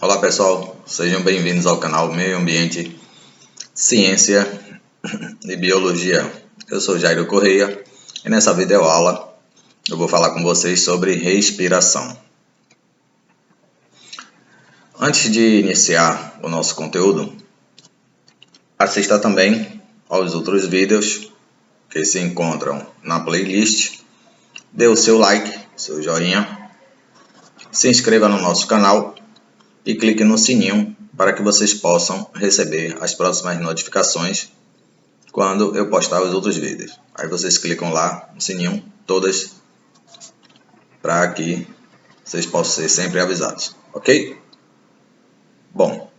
Olá pessoal, sejam bem-vindos ao canal Meio Ambiente, Ciência e Biologia. Eu sou Jairo Correia e nessa videoaula eu vou falar com vocês sobre respiração. Antes de iniciar o nosso conteúdo, assista também aos outros vídeos que se encontram na playlist, dê o seu like, seu joinha, se inscreva no nosso canal e clique no sininho para que vocês possam receber as próximas notificações quando eu postar os outros vídeos. Aí vocês clicam lá no sininho, todas, para que vocês possam ser sempre avisados, ok? Bom,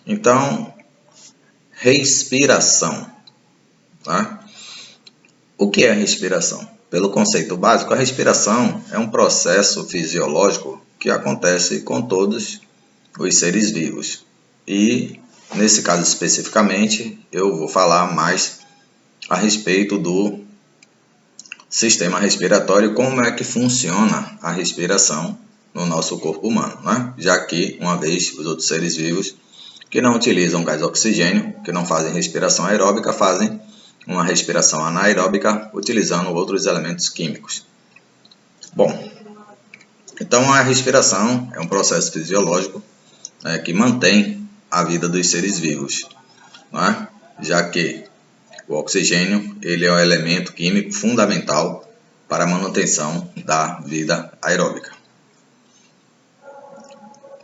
então, respiração. Tá? O que é respiração? Pelo conceito básico, a respiração é um processo fisiológico que acontece com todos os seres vivos. E, nesse caso especificamente, eu vou falar mais a respeito do sistema respiratório, como é que funciona a respiração no nosso corpo humano, né? Já que, uma vez, os outros seres vivos que não utilizam gás oxigênio, que não fazem respiração aeróbica, fazem uma respiração anaeróbica utilizando outros elementos químicos. Bom, então a respiração é um processo fisiológico que mantém a vida dos seres vivos, né? Já que o oxigênio ele é um elemento químico fundamental para a manutenção da vida aeróbica.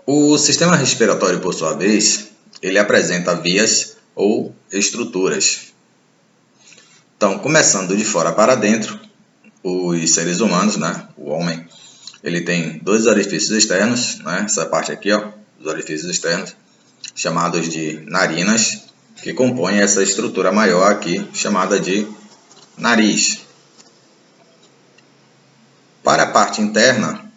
O sistema respiratório, por sua vez, ele apresenta vias ou estruturas. Então, começando de fora para dentro, os seres humanos, né, o homem, ele tem dois orifícios externos, né, essa parte aqui, ó, os orifícios externos, chamados de narinas, que compõem essa estrutura maior aqui, chamada de nariz. Para a parte interna,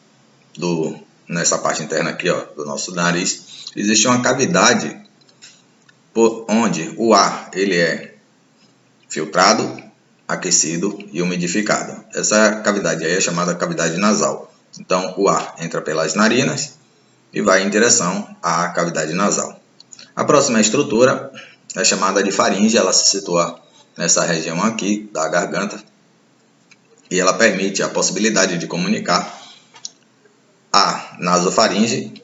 nessa parte interna aqui, ó, do nosso nariz, existe uma cavidade por onde o ar ele é filtrado, aquecido e umidificado. Essa cavidade aí é chamada cavidade nasal. Então, o ar entra pelas narinas e vai em direção à cavidade nasal. A próxima estrutura é chamada de faringe, ela se situa nessa região aqui da garganta e ela permite a possibilidade de comunicar a nasofaringe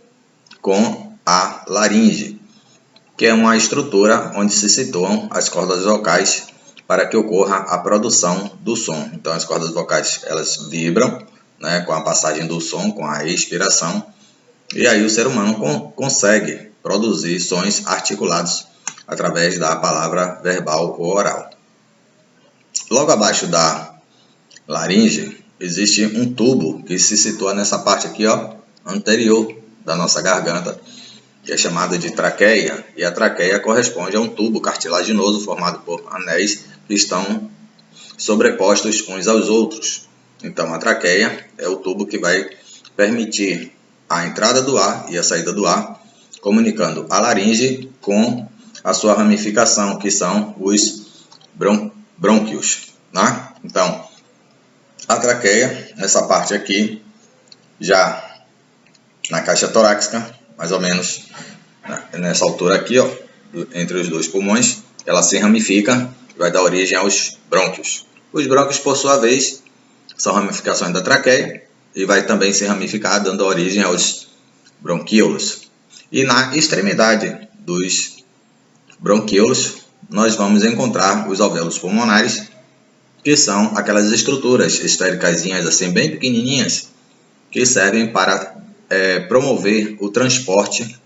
com a laringe, que é uma estrutura onde se situam as cordas vocais para que ocorra a produção do som. Então as cordas vocais elas vibram, né, com a passagem do som, com a expiração, e aí o ser humano consegue produzir sons articulados através da palavra verbal ou oral. Logo abaixo da laringe existe um tubo que se situa nessa parte aqui, ó, anterior da nossa garganta, que é chamada de traqueia, e a traqueia corresponde a um tubo cartilaginoso formado por anéis que estão sobrepostos uns aos outros. Então a traqueia é o tubo que vai permitir a entrada do ar e a saída do ar, comunicando a laringe com a sua ramificação, que são os brônquios, né? Então, a traqueia, nessa parte aqui, já na caixa torácica, mais ou menos nessa altura aqui, ó, entre os dois pulmões, ela se ramifica e vai dar origem aos brônquios. Os brônquios, por sua vez, são ramificações da traqueia e vai também se ramificar, dando origem aos bronquíolos. E na extremidade dos bronquíolos, nós vamos encontrar os alvéolos pulmonares, que são aquelas estruturas esféricazinhas assim bem pequenininhas, que servem para promover o transporte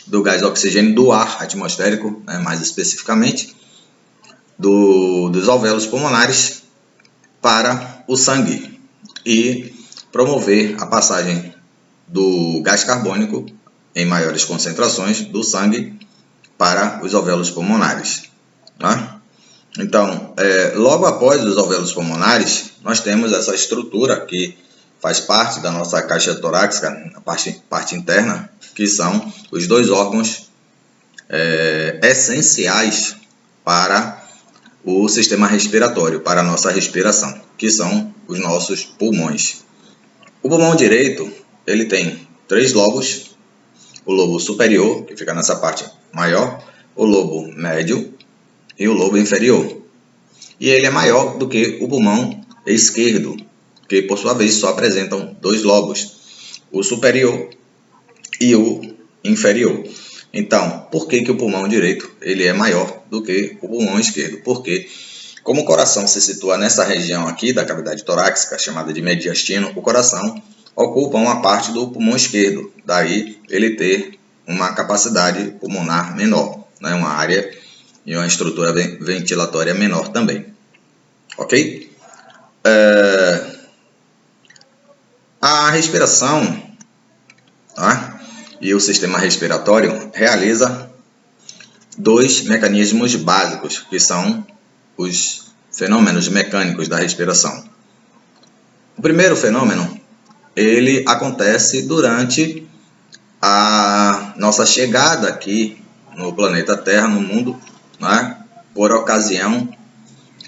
do gás oxigênio do ar atmosférico, né, mais especificamente, dos alvéolos pulmonares para o sangue e promover a passagem do gás carbônico em maiores concentrações do sangue para os alvéolos pulmonares, né? Então, logo após os alvéolos pulmonares, nós temos essa estrutura que faz parte da nossa caixa torácica, a parte interna, que são os dois órgãos essenciais para o sistema respiratório, para a nossa respiração, que são os nossos pulmões. O pulmão direito, ele tem 3 lobos, o lobo superior, que fica nessa parte maior, o lobo médio e o lobo inferior. E ele é maior do que o pulmão esquerdo, que por sua vez só apresentam 2 lobos, o superior e o inferior. Então, por que o pulmão direito ele é maior do que o pulmão esquerdo? Porque como o coração se situa nessa região aqui da cavidade torácica, chamada de mediastino, o coração ocupa uma parte do pulmão esquerdo, daí ele ter uma capacidade pulmonar menor, né? Uma área e uma estrutura ventilatória menor também. Ok? A respiração, tá? E o sistema respiratório realiza 2 mecanismos básicos, que são os fenômenos mecânicos da respiração. O primeiro fenômeno, ele acontece durante a nossa chegada aqui no planeta Terra, no mundo, né, por ocasião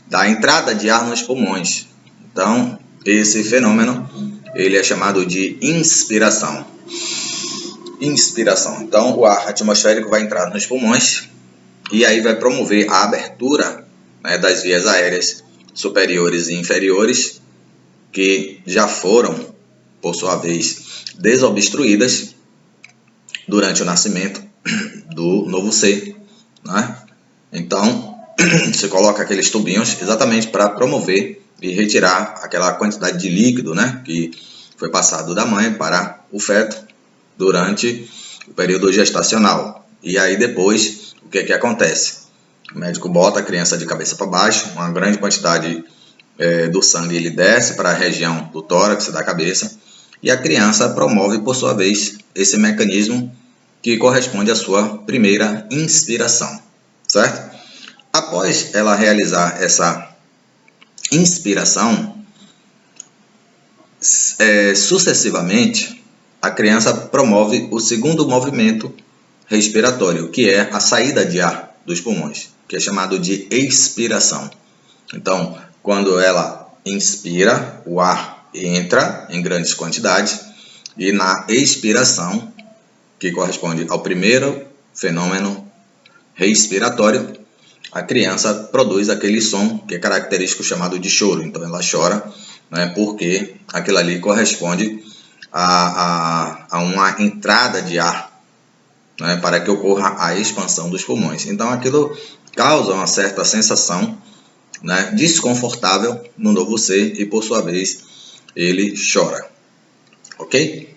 da entrada de ar nos pulmões. Então, esse fenômeno, ele é chamado de inspiração. Inspiração. Então, o ar atmosférico vai entrar nos pulmões e aí vai promover a abertura, né, das vias aéreas superiores e inferiores, que já foram, por sua vez, desobstruídas durante o nascimento do novo ser, né? Então, você coloca aqueles tubinhos exatamente para promover e retirar aquela quantidade de líquido, né, que foi passado da mãe para o feto durante o período gestacional. E aí depois, o que acontece? O médico bota a criança de cabeça para baixo, uma grande quantidade do sangue ele desce para a região do tórax, da cabeça, e a criança promove, por sua vez, esse mecanismo que corresponde à sua primeira inspiração, certo? Após ela realizar essa inspiração, sucessivamente, a criança promove o segundo movimento respiratório, que é a saída de ar dos pulmões, que é chamado de expiração. Então, quando ela inspira, o ar entra em grandes quantidades, e na expiração, que corresponde ao primeiro fenômeno respiratório, a criança produz aquele som que é característico, chamado de choro. Então ela chora, né, porque aquilo ali corresponde a uma entrada de ar, né, para que ocorra a expansão dos pulmões. Então aquilo causa uma certa sensação, né, desconfortável no novo ser e, por sua vez, ele chora. Ok?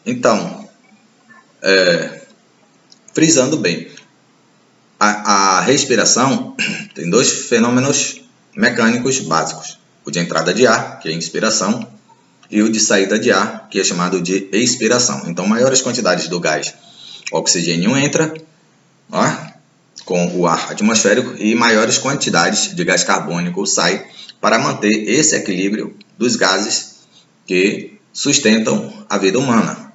Então, frisando bem, a respiração tem 2 fenômenos mecânicos básicos: o de entrada de ar, que é a inspiração, e o de saída de ar, que é chamado de expiração. Então, maiores quantidades do gás oxigênio entra, ó, com o ar atmosférico, e maiores quantidades de gás carbônico sai, para manter esse equilíbrio dos gases que sustentam a vida humana.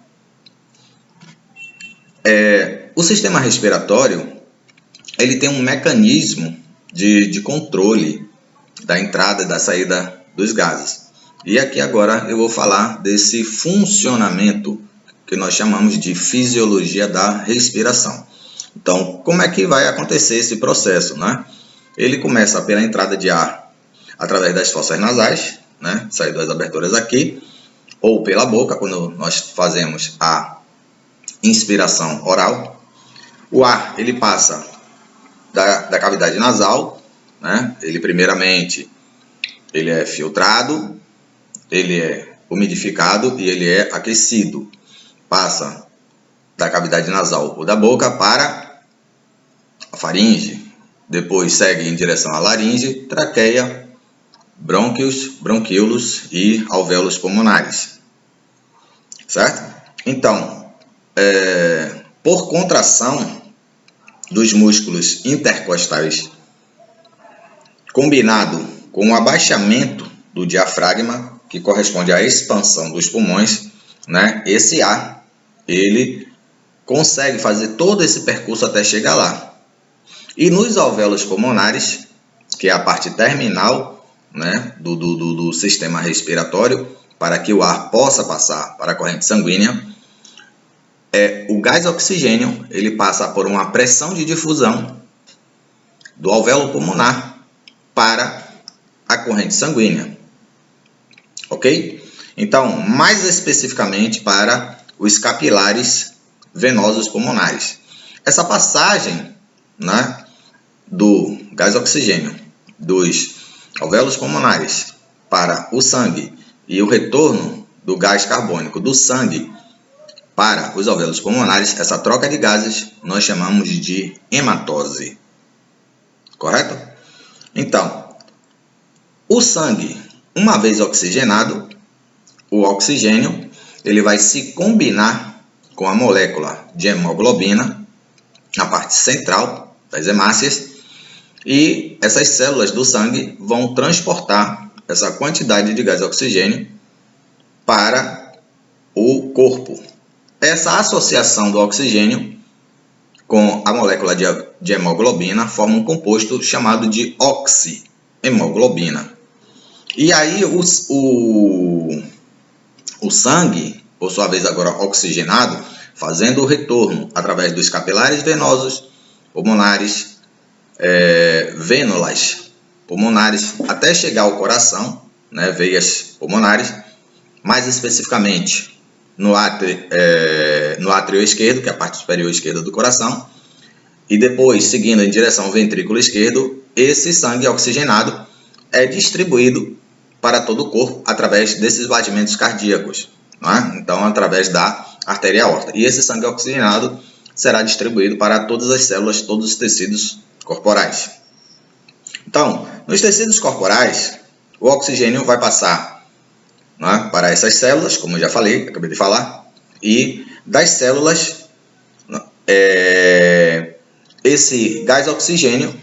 O sistema respiratório ele tem um mecanismo de controle da entrada e da saída dos gases. E aqui agora eu vou falar desse funcionamento que nós chamamos de fisiologia da respiração. Então, como é que vai acontecer esse processo, né? Ele começa pela entrada de ar através das fossas nasais, né? Sai das aberturas aqui, ou pela boca, quando nós fazemos a inspiração oral. O ar ele passa da cavidade nasal, né? Ele primeiramente ele é filtrado, ele é umidificado e ele é aquecido. Passa da cavidade nasal ou da boca para a faringe, depois segue em direção à laringe, traqueia, brônquios, bronquíolos e alvéolos pulmonares, certo? Então, por contração dos músculos intercostais, combinado com o abaixamento do diafragma, que corresponde à expansão dos pulmões, né? Esse ar, ele consegue fazer todo esse percurso até chegar lá. E nos alvéolos pulmonares, que é a parte terminal, né, do sistema respiratório, para que o ar possa passar para a corrente sanguínea, o gás oxigênio, ele passa por uma pressão de difusão do alvéolo pulmonar para a corrente sanguínea, ok? Então, mais especificamente para os capilares venosos pulmonares. Essa passagem, né, do gás oxigênio dos alvéolos pulmonares para o sangue e o retorno do gás carbônico do sangue para os alvéolos pulmonares, essa troca de gases nós chamamos de hematose. Correto? Então, o sangue, uma vez oxigenado, o oxigênio, ele vai se combinar com a molécula de hemoglobina na parte central das hemácias e essas células do sangue vão transportar essa quantidade de gás oxigênio para o corpo. Essa associação do oxigêno com a molécula de hemoglobina forma um composto chamado de oxihemoglobina. E aí o sangue, por sua vez agora oxigenado, fazendo o retorno através dos capilares venosos pulmonares, vênulas pulmonares, até chegar ao coração, né, veias pulmonares, mais especificamente no átrio esquerdo, que é a parte superior esquerda do coração, e depois, seguindo em direção ao ventrículo esquerdo, esse sangue oxigenado é distribuído para todo o corpo através desses batimentos cardíacos, né? Então, através da artéria aorta. E esse sangue oxigenado será distribuído para todas as células, todos os tecidos corporais. Então, nos tecidos corporais, o oxigênio vai passar, né, para essas células, como eu já falei, acabei de falar, e das células, esse gás oxigênio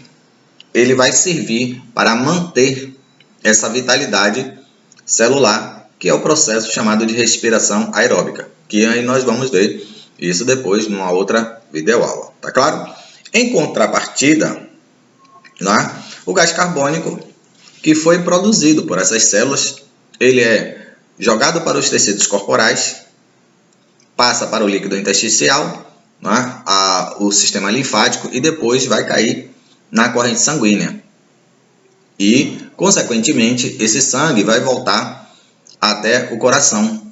ele vai servir para manter essa vitalidade celular, que é o processo chamado de respiração aeróbica, que aí nós vamos ver isso depois numa outra videoaula, tá claro? Em contrapartida, né, o gás carbônico que foi produzido por essas células, ele é jogado para os tecidos corporais, passa para o líquido intersticial, né, o sistema linfático e depois vai cair na corrente sanguínea. E, consequentemente, esse sangue vai voltar até o coração.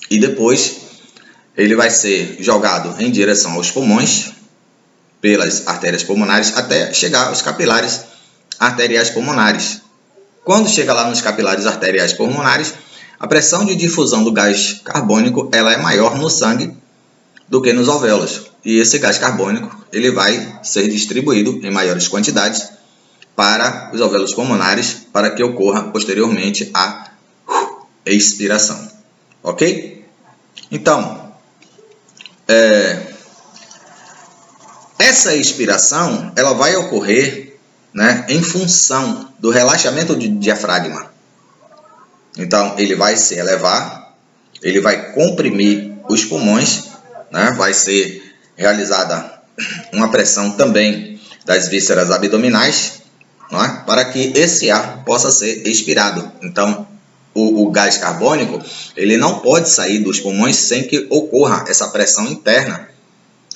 E depois ele vai ser jogado em direção aos pulmões, pelas artérias pulmonares, até chegar aos capilares arteriais pulmonares. Quando chega lá nos capilares arteriais pulmonares, a pressão de difusão do gás carbônico ela é maior no sangue do que nos alvéolos. E esse gás carbônico ele vai ser distribuído em maiores quantidades para os alvéolos pulmonares para que ocorra posteriormente a expiração. Ok? Então, essa expiração ela vai ocorrer, né, em função do relaxamento do diafragma. Então, ele vai se elevar, ele vai comprimir os pulmões, né, vai ser realizada uma pressão também das vísceras abdominais, né, para que esse ar possa ser expirado. Então, o gás carbônico ele não pode sair dos pulmões sem que ocorra essa pressão interna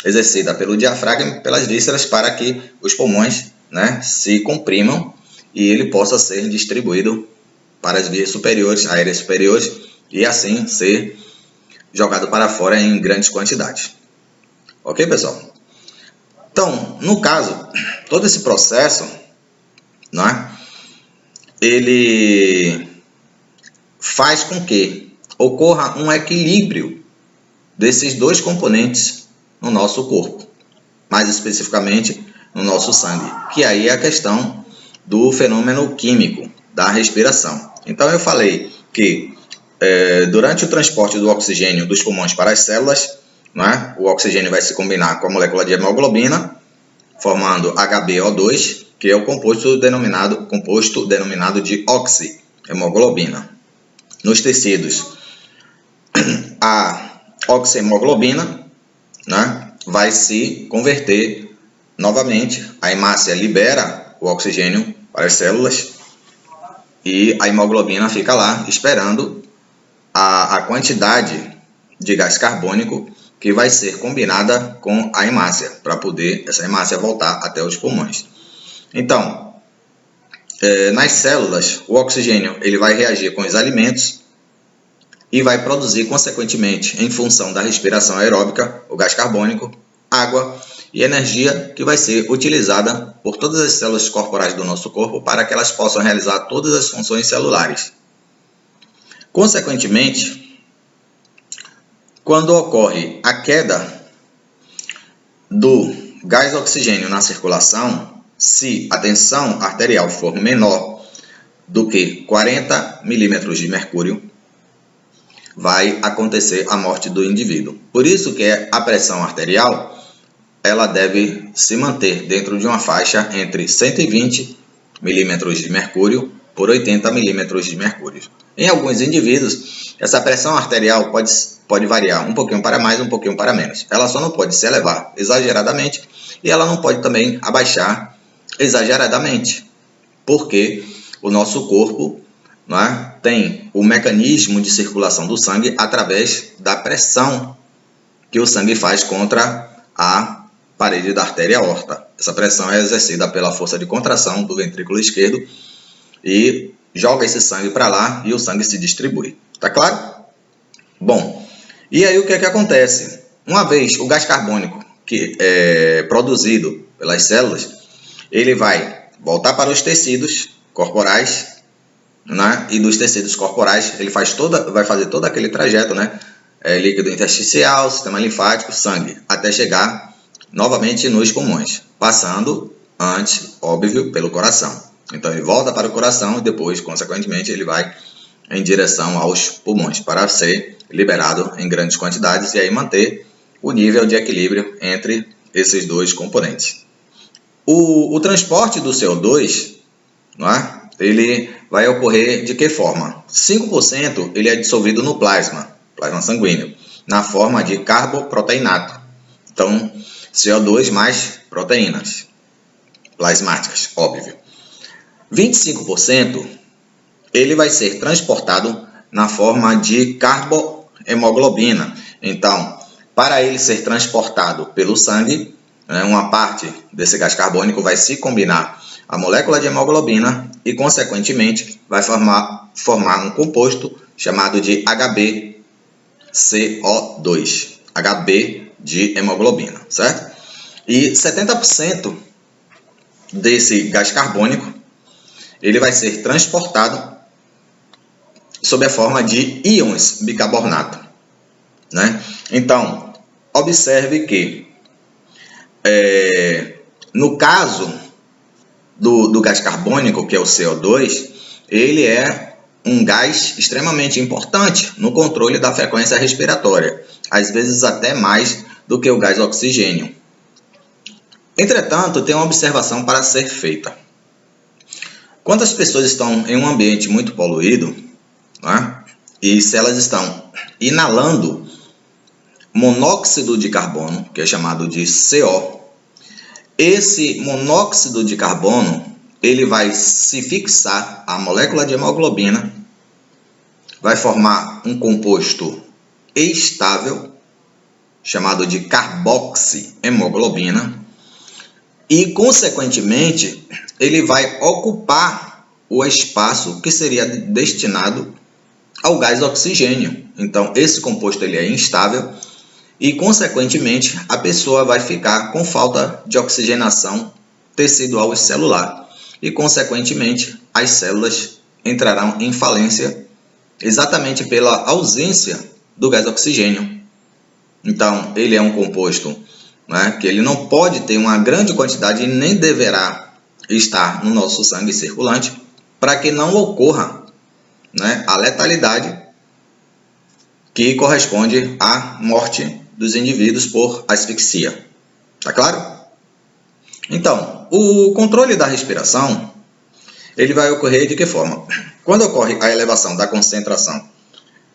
exercida pelo diafragma e pelas vísceras para que os pulmões, né, se comprimam e ele possa ser distribuído para as vias superiores, aéreas superiores, e assim ser jogado para fora em grandes quantidades. Ok, pessoal? Então, no caso, todo esse processo, né, ele faz com que ocorra um equilíbrio desses dois componentes no nosso corpo, mais especificamente no nosso sangue, que aí é a questão do fenômeno químico da respiração. Então eu falei que durante o transporte do oxigênio dos pulmões para as células, né, o oxigênio vai se combinar com a molécula de hemoglobina, formando HbO2, que é o composto denominado de oxihemoglobina. Nos tecidos, a oxihemoglobina, né, vai se converter novamente. A hemácia libera o oxigênio para as células e a hemoglobina fica lá esperando a quantidade de gás carbônico que vai ser combinada com a hemácia, para poder essa hemácia voltar até os pulmões. Então, nas células, o oxigênio ele vai reagir com os alimentos e vai produzir, consequentemente, em função da respiração aeróbica, o gás carbônico, água e energia que vai ser utilizada por todas as células corporais do nosso corpo para que elas possam realizar todas as funções celulares. Consequentemente, quando ocorre a queda do gás oxigênio na circulação, se a tensão arterial for menor do que 40 milímetros de mercúrio, vai acontecer a morte do indivíduo. Por isso que a pressão arterial ela deve se manter dentro de uma faixa entre 120 milímetros de mercúrio por 80 milímetros de mercúrio. Em alguns indivíduos, essa pressão arterial pode variar um pouquinho para mais, um pouquinho para menos. Ela só não pode se elevar exageradamente e ela não pode também abaixar exageradamente, porque o nosso corpo, não é, tem o mecanismo de circulação do sangue através da pressão que o sangue faz contra a parede da artéria aorta. Essa pressão é exercida pela força de contração do ventrículo esquerdo e joga esse sangue para lá e o sangue se distribui. Tá claro? Bom, e aí o que é que acontece? Uma vez o gás carbônico que é produzido pelas células, ele vai voltar para os tecidos corporais, né? E dos tecidos corporais ele vai fazer todo aquele trajeto, né? Líquido intersticial, sistema linfático, sangue, até chegar novamente nos pulmões, passando antes, óbvio, pelo coração. Então ele volta para o coração e depois, consequentemente, ele vai em direção aos pulmões para ser liberado em grandes quantidades e aí manter o nível de equilíbrio entre esses dois componentes. O transporte do CO2, não é? Ele vai ocorrer de que forma? 5% ele é dissolvido no plasma sanguíneo, na forma de carboproteinato. Então, CO2 mais proteínas plasmáticas, óbvio. 25% ele vai ser transportado na forma de carbohemoglobina. Então, para ele ser transportado pelo sangue, uma parte desse gás carbônico vai se combinar a molécula de hemoglobina e, consequentemente, vai formar um composto chamado de HbCO2, Hb de hemoglobina, certo? E 70% desse gás carbônico ele vai ser transportado sob a forma de íons bicarbonato, né? Então, observe que no caso do gás carbônico, que é o CO2, ele é um gás extremamente importante no controle da frequência respiratória, às vezes até mais do que o gás oxigênio. Entretanto, tem uma observação para ser feita. Quando as pessoas estão em um ambiente muito poluído, né, e se elas estão inalando monóxido de carbono, que é chamado de CO, esse monóxido de carbono ele vai se fixar à molécula de hemoglobina, vai formar um composto estável, chamado de carboxihemoglobina, e, consequentemente, ele vai ocupar o espaço que seria destinado ao gás oxigênio. Então, esse composto ele é instável e, consequentemente, a pessoa vai ficar com falta de oxigenação tecidual e celular. E, consequentemente, as células entrarão em falência exatamente pela ausência do gás oxigênio. Então, ele é um composto, né, que ele não pode ter uma grande quantidade e nem deverá estar no nosso sangue circulante para que não ocorra, né, a letalidade que corresponde à morte dos indivíduos por asfixia. Tá claro? Então, o controle da respiração ele vai ocorrer de que forma? Quando ocorre a elevação da concentração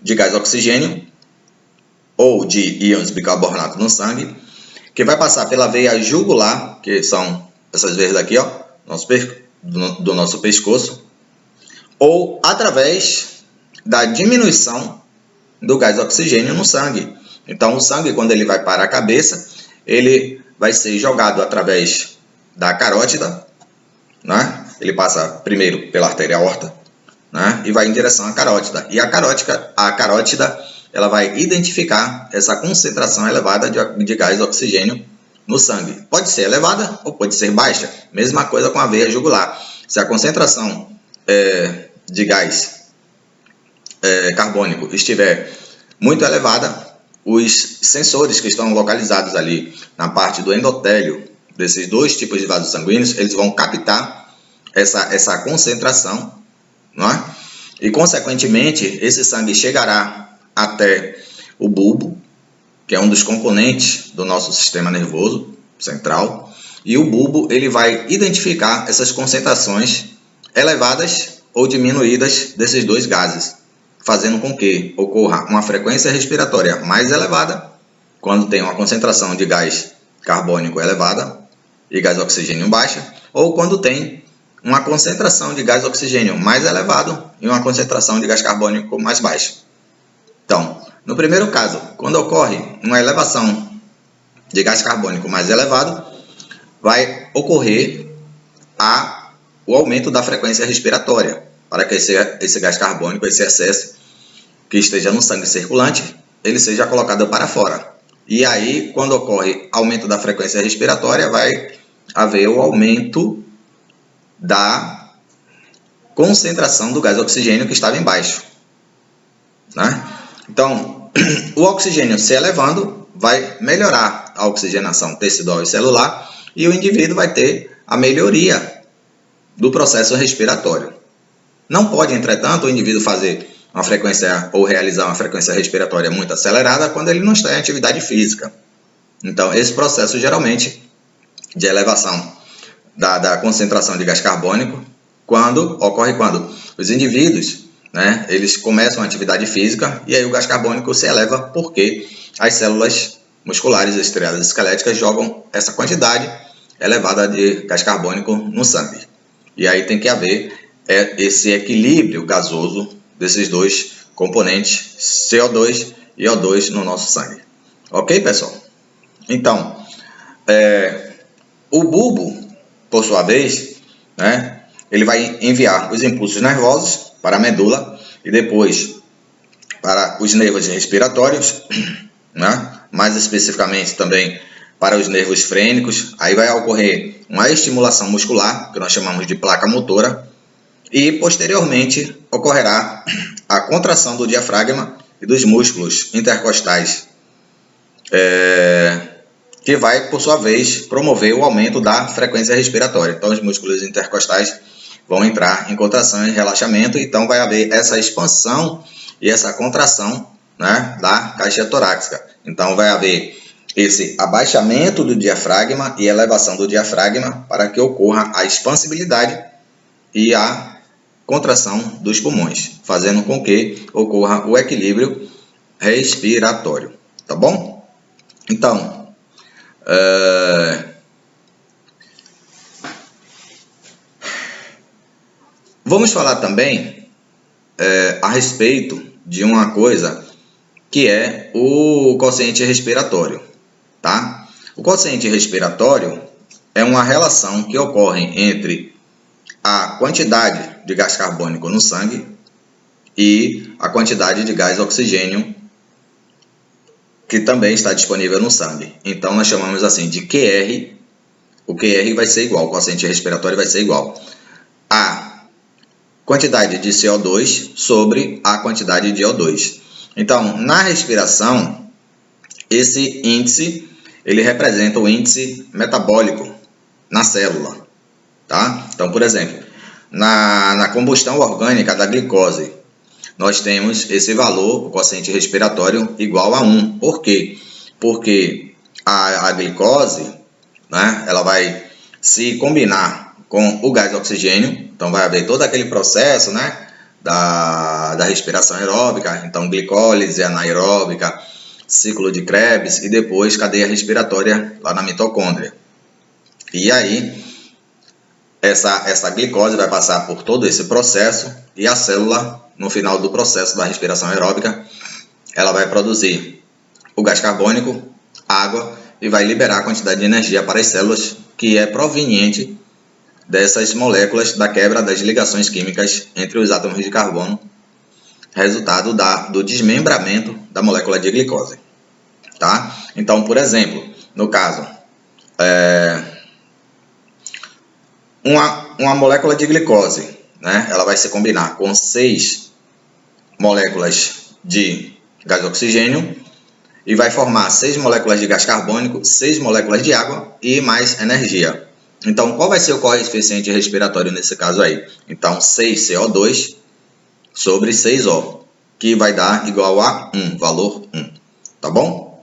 de gás oxigênio ou de íons bicarbonato no sangue, que vai passar pela veia jugular, que são essas veias daqui, ó, do nosso pescoço, ou através da diminuição do gás oxigênio no sangue, Então o sangue, quando ele vai para a cabeça, ele vai ser jogado através da carótida, né? Ele passa primeiro pela artéria aorta, né? E vai em direção à carótida. E a carótida ela vai identificar essa concentração elevada de gás oxigênio no sangue. Pode ser elevada ou pode ser baixa. Mesma coisa com a veia jugular. Se a concentração de gás carbônico estiver muito elevada, os sensores que estão localizados ali na parte do endotélio desses dois tipos de vasos sanguíneos, eles vão captar essa concentração, não é? E consequentemente esse sangue chegará até o bulbo, que é um dos componentes do nosso sistema nervoso central, e o bulbo ele vai identificar essas concentrações elevadas ou diminuídas desses dois gases, fazendo com que ocorra uma frequência respiratória mais elevada, quando tem uma concentração de gás carbônico elevada e gás oxigênio baixa, ou quando tem uma concentração de gás oxigênio mais elevado e uma concentração de gás carbônico mais baixa. Então, no primeiro caso, quando ocorre uma elevação de gás carbônico mais elevado, vai ocorrer o aumento da frequência respiratória, para que esse gás carbônico, esse excesso que esteja no sangue circulante, ele seja colocado para fora. E aí, quando ocorre aumento da frequência respiratória, vai haver o aumento da concentração do gás oxigênio que estava embaixo, né? Então, o oxigênio se elevando vai melhorar a oxigenação tecidual e celular e o indivíduo vai ter a melhoria do processo respiratório. Não pode, entretanto, o indivíduo fazer uma frequência ou realizar uma frequência respiratória muito acelerada quando ele não está em atividade física. Então, esse processo geralmente de elevação da concentração de gás carbônico ocorre quando os indivíduos, né, eles começam a atividade física e aí o gás carbônico se eleva porque as células musculares, estriadas esqueléticas jogam essa quantidade elevada de gás carbônico no sangue. E aí tem que haver esse equilíbrio gasoso desses dois componentes, CO2 e O2 no nosso sangue. Ok, pessoal? Então, o bulbo, por sua vez, né, ele vai enviar os impulsos nervosos para a medula e depois para os nervos respiratórios, né, mais especificamente também para os nervos frênicos. Aí vai ocorrer uma estimulação muscular, que nós chamamos de placa motora, e posteriormente ocorrerá a contração do diafragma e dos músculos intercostais, que vai, por sua vez, promover o aumento da frequência respiratória. Então, os músculos intercostais vão entrar em contração e relaxamento, então vai haver essa expansão e essa contração, né, da caixa torácica. Então, vai haver esse abaixamento do diafragma e elevação do diafragma para que ocorra a expansibilidade e a contração dos pulmões, fazendo com que ocorra o equilíbrio respiratório. Tá bom? Então, vamos falar também a respeito de uma coisa que é o quociente respiratório, tá? O quociente respiratório é uma relação que ocorre entre a quantidade de gás carbônico no sangue e a quantidade de gás oxigênio que também está disponível no sangue. Então, nós chamamos assim de QR. O QR vai ser igual, o quociente respiratório vai ser igual a quantidade de CO2 sobre a quantidade de O2. Então, na respiração, esse índice, ele representa o índice metabólico na célula, tá? Então, por exemplo, na combustão orgânica da glicose, nós temos esse valor, o quociente respiratório, igual a 1. Por quê? Porque a glicose, né, ela vai se combinar com o gás oxigênio, então vai haver todo aquele processo, né, da respiração aeróbica, então glicólise anaeróbica, ciclo de Krebs e depois cadeia respiratória lá na mitocôndria. E aí, essa glicose vai passar por todo esse processo e a célula, no final do processo da respiração aeróbica, ela vai produzir o gás carbônico, água, e vai liberar a quantidade de energia para as células que é proveniente dessas moléculas da quebra das ligações químicas entre os átomos de carbono, resultado do desmembramento da molécula de glicose. Tá? Então, por exemplo, no caso, uma molécula de glicose, né, ela vai se combinar com 6 moléculas de gás oxigênio e vai formar 6 moléculas de gás carbônico, 6 moléculas de água e mais energia. Então, qual vai ser o coeficiente respiratório nesse caso aí? Então, 6CO2 sobre 6O, que vai dar igual a 1, valor 1. Tá bom?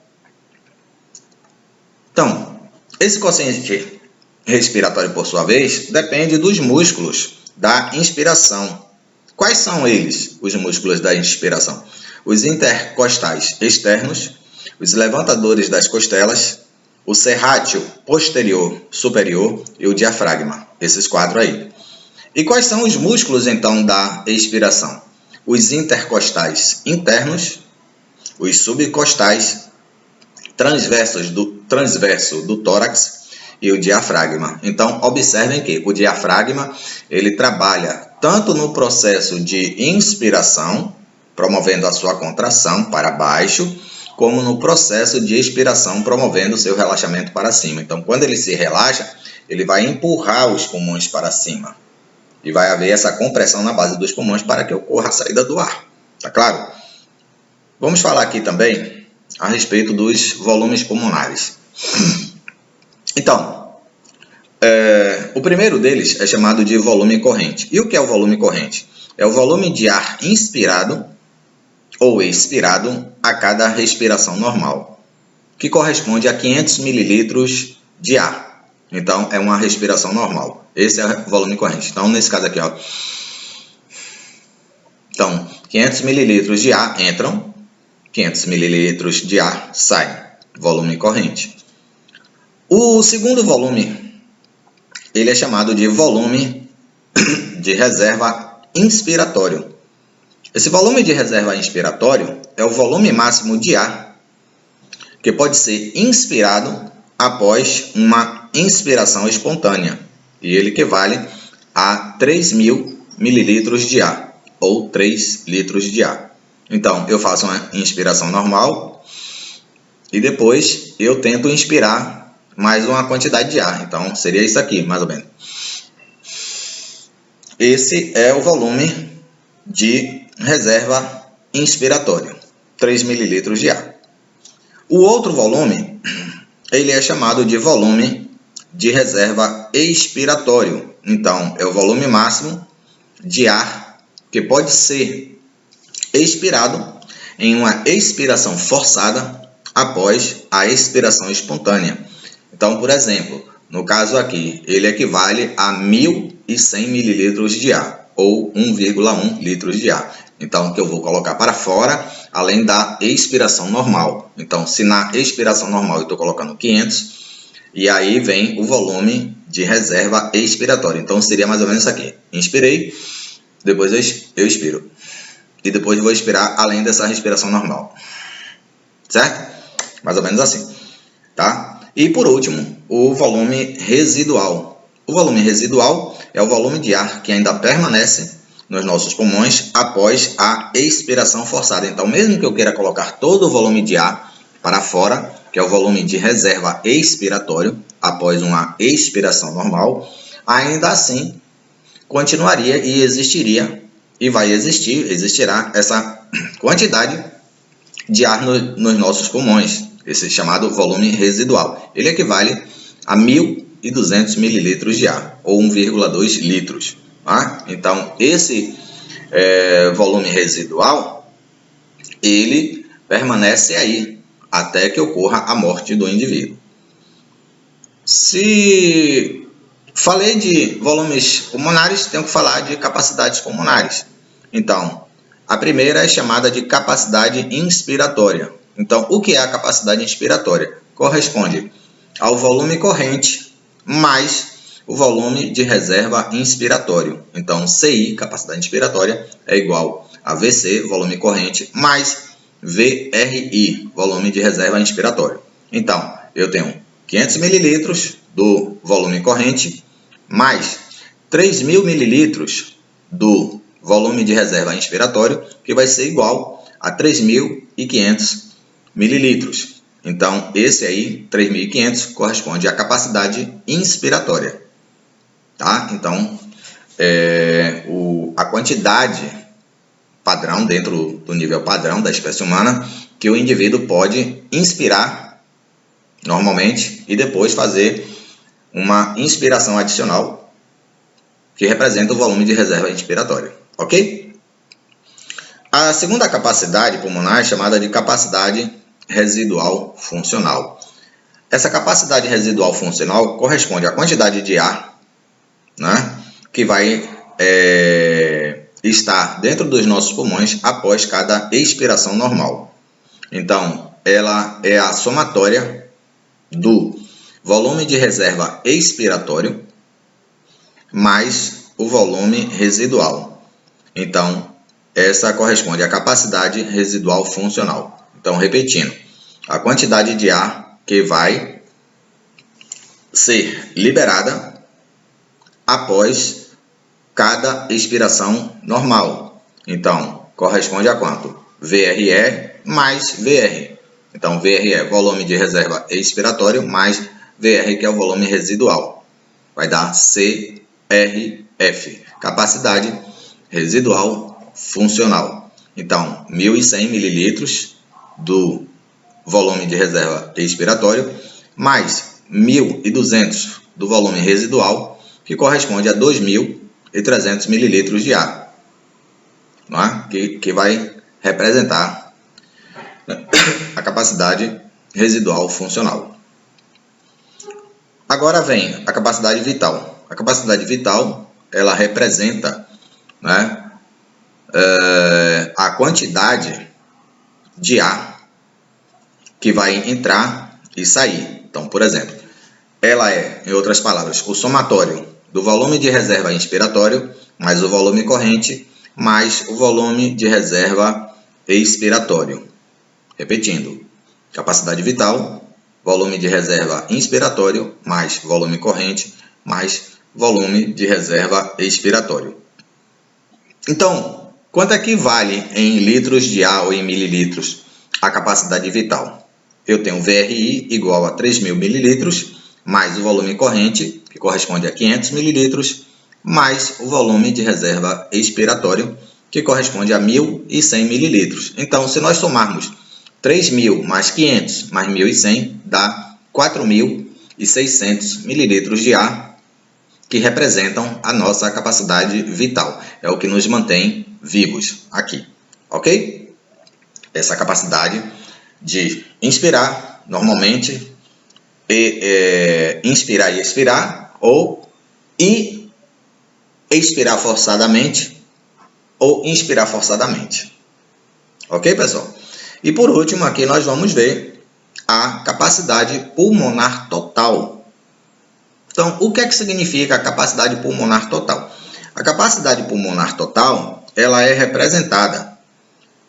Então, esse quociente respiratório, por sua vez, depende dos músculos da inspiração. Quais são eles, os músculos da inspiração? Os intercostais externos, os levantadores das costelas, o serrátil posterior superior e o diafragma. Esses 4 aí. E quais são os músculos, então, da expiração? Os intercostais internos, os subcostais transverso do tórax e o diafragma. Então, observem que o diafragma ele trabalha tanto no processo de inspiração, promovendo a sua contração para baixo, como no processo de expiração, promovendo o seu relaxamento para cima. Então, quando ele se relaxa, ele vai empurrar os pulmões para cima. E vai haver essa compressão na base dos pulmões para que ocorra a saída do ar. Tá claro? Vamos falar aqui também a respeito dos volumes pulmonares. Então, o primeiro deles é chamado de volume corrente. E o que é o volume corrente? É o volume de ar inspirado ou expirado a cada respiração normal, que corresponde a 500 ml de ar. Então, é uma respiração normal. Esse é o volume corrente. Então, nesse caso aqui, ó. Então, 500 ml de ar entram, 500 ml de ar saem. Volume corrente. O segundo volume, ele é chamado de volume de reserva inspiratório. Esse volume de reserva inspiratório é o volume máximo de ar que pode ser inspirado após uma inspiração espontânea. E ele equivale a 3.000 ml de ar, ou 3 litros de ar. Então, eu faço uma inspiração normal e depois eu tento inspirar mais uma quantidade de ar. Então, seria isso aqui, mais ou menos. Esse é o volume de reserva inspiratório, 3 ml de ar. O outro volume, ele é chamado de volume de reserva expiratório. Então, é o volume máximo de ar que pode ser expirado em uma expiração forçada após a expiração espontânea. Então, por exemplo, no caso aqui, ele equivale a 1.100 ml de ar, ou 1,1 litros de ar. Então, que eu vou colocar para fora, além da expiração normal. Então, se na expiração normal eu estou colocando 500, e aí vem o volume de reserva expiratória. Então, seria mais ou menos isso aqui. Inspirei, depois eu expiro. E depois vou expirar além dessa respiração normal. Certo? Mais ou menos assim. Tá? E por último, o volume residual. O volume residual é o volume de ar que ainda permanece nos nossos pulmões após a expiração forçada. Então, mesmo que eu queira colocar todo o volume de ar para fora, que é o volume de reserva expiratório, após uma expiração normal, ainda assim continuaria e existiria, e existirá essa quantidade de ar nos nossos pulmões, esse chamado volume residual. Ele equivale a 1.200 ml de ar, ou 1,2 litros. Tá? Então, esse volume residual, ele permanece aí até que ocorra a morte do indivíduo. Se falei de volumes pulmonares, tenho que falar de capacidades pulmonares. Então, a primeira é chamada de capacidade inspiratória. Então, o que é a capacidade inspiratória? Corresponde ao volume corrente mais o volume de reserva inspiratório. Então, CI, capacidade inspiratória, é igual a VC, volume corrente, mais VRI, volume de reserva inspiratório. Então, eu tenho 500 mililitros do volume corrente, mais 3.000 mililitros do volume de reserva inspiratório, que vai ser igual a 3.500 mililitros. Então, esse aí, 3.500, corresponde à capacidade inspiratória. Tá? Então, a quantidade padrão, dentro do nível padrão da espécie humana, que o indivíduo pode inspirar normalmente e depois fazer uma inspiração adicional que representa o volume de reserva inspiratória, ok? A segunda capacidade pulmonar é chamada de capacidade residual funcional. Essa capacidade residual funcional corresponde à quantidade de ar, né, que vai estar dentro dos nossos pulmões após cada expiração normal. Então, ela é a somatória do volume de reserva expiratório mais o volume residual. Então, essa corresponde à capacidade residual funcional. Então, repetindo, a quantidade de ar que vai ser liberada após cada expiração normal. Então, corresponde a quanto? VRE mais VR. Então, VRE é volume de reserva expiratório mais VR, que é o volume residual. Vai dar CRF, capacidade residual funcional. Então, 1.100 mililitros do volume de reserva expiratório mais 1.200 do volume residual, que corresponde a 2.300 mililitros de ar, não é? que vai representar a capacidade residual funcional. Agora vem a capacidade vital. A capacidade vital, ela representa, né, a quantidade de ar que vai entrar e sair. Então, por exemplo, ela é, em outras palavras, o somatório do volume de reserva inspiratório mais o volume corrente mais o volume de reserva expiratório. Repetindo, capacidade vital, volume de reserva inspiratório mais volume corrente mais volume de reserva expiratório. Então, quanto é que vale em litros de ar ou em mililitros a capacidade vital? Eu tenho VRI igual a 3.000 mililitros mais o volume corrente, que corresponde a 500 mililitros, mais o volume de reserva expiratório, que corresponde a 1.100 mililitros. Então, se nós somarmos 3.000 mais 500 mais 1.100, dá 4.600 mililitros de ar, que representam a nossa capacidade vital. É o que nos mantém vivos aqui, ok? Essa capacidade de inspirar normalmente, inspirar e expirar, ou expirar forçadamente, ou inspirar forçadamente. Ok, pessoal? E por último, aqui nós vamos ver a capacidade pulmonar total. Então, o que é que significa a capacidade pulmonar total? A capacidade pulmonar total, ela é representada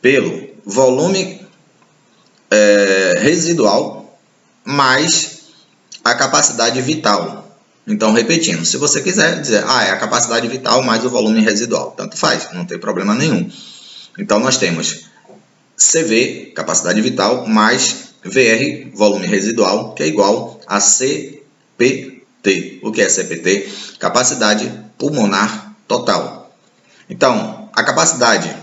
pelo volume residual mais a capacidade vital. Então, repetindo, se você quiser dizer, é a capacidade vital mais o volume residual, tanto faz, não tem problema nenhum. Então, nós temos CV, capacidade vital, mais VR, volume residual, que é igual a CPT. O que é CPT? Capacidade pulmonar total. Então, a capacidade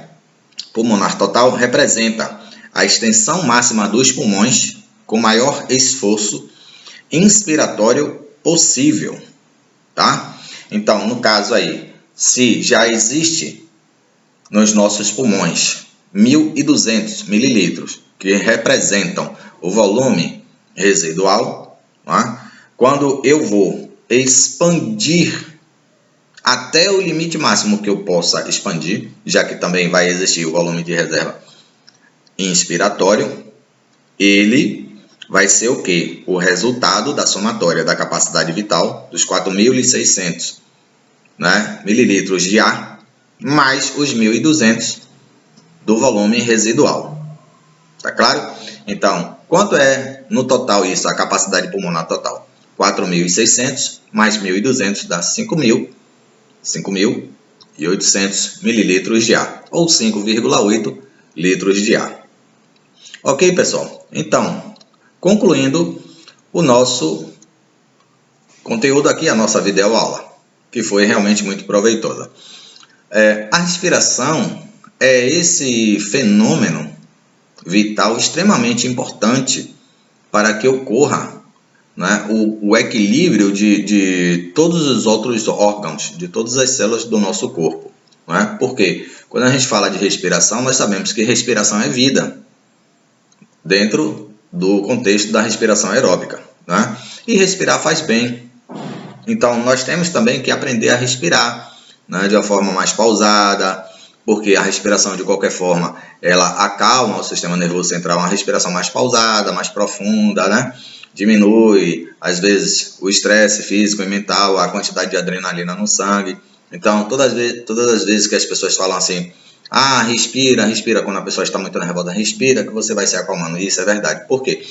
pulmonar total representa a extensão máxima dos pulmões com maior esforço inspiratório possível, tá? Então, no caso aí, se já existe nos nossos pulmões 1.200 mililitros, que representam o volume residual, tá? Quando eu vou expandir até o limite máximo que eu possa expandir, já que também vai existir o volume de reserva inspiratório, ele vai ser o quê? O resultado da somatória da capacidade vital dos 4.600, né, mililitros de ar, mais os 1.200 do volume residual. Tá claro? Então, quanto é no total isso, a capacidade pulmonar total? 4.600 mais 1.200 dá 5.800 mililitros de ar, ou 5,8 litros de ar. Ok, pessoal? Então, concluindo o nosso conteúdo aqui, a nossa videoaula, que foi realmente muito proveitosa. A respiração é esse fenômeno vital extremamente importante para que ocorra, né, o equilíbrio de todos os outros órgãos, de todas as células do nosso corpo. Né? Porque quando a gente fala de respiração, nós sabemos que respiração é vida, dentro do contexto da respiração aeróbica. Né? E respirar faz bem. Então, nós temos também que aprender a respirar, né, de uma forma mais pausada, porque a respiração, de qualquer forma, ela acalma o sistema nervoso central, uma respiração mais pausada, mais profunda, né? Diminui, às vezes, o estresse físico e mental, a quantidade de adrenalina no sangue. Então, todas as vezes que as pessoas falam assim, respira, respira, quando a pessoa está muito nervosa, respira, que você vai se acalmando. Isso é verdade. Por quê?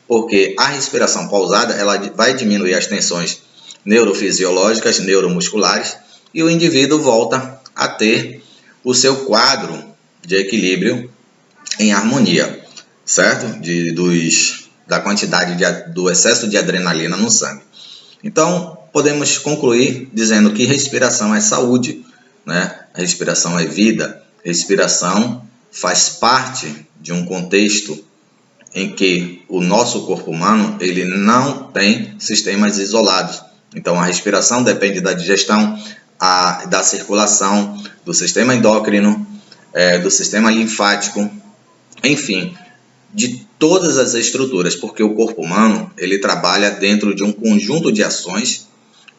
Porque a respiração pausada, ela vai diminuir as tensões neurofisiológicas, neuromusculares, e o indivíduo volta a ter o seu quadro de equilíbrio em harmonia, certo? Da quantidade do excesso de adrenalina no sangue. Então, podemos concluir dizendo que respiração é saúde, né? Respiração é vida, respiração faz parte de um contexto em que o nosso corpo humano ele não tem sistemas isolados. Então, a respiração depende da digestão, da circulação, do sistema endócrino, do sistema linfático, enfim, de todas as estruturas, porque o corpo humano ele trabalha dentro de um conjunto de ações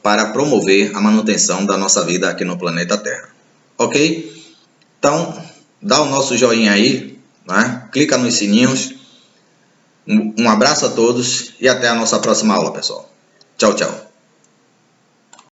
para promover a manutenção da nossa vida aqui no planeta Terra. Ok? Então, dá o nosso joinha aí, né? Clica nos sininhos. Um abraço a todos e até a nossa próxima aula, pessoal. Tchau, tchau.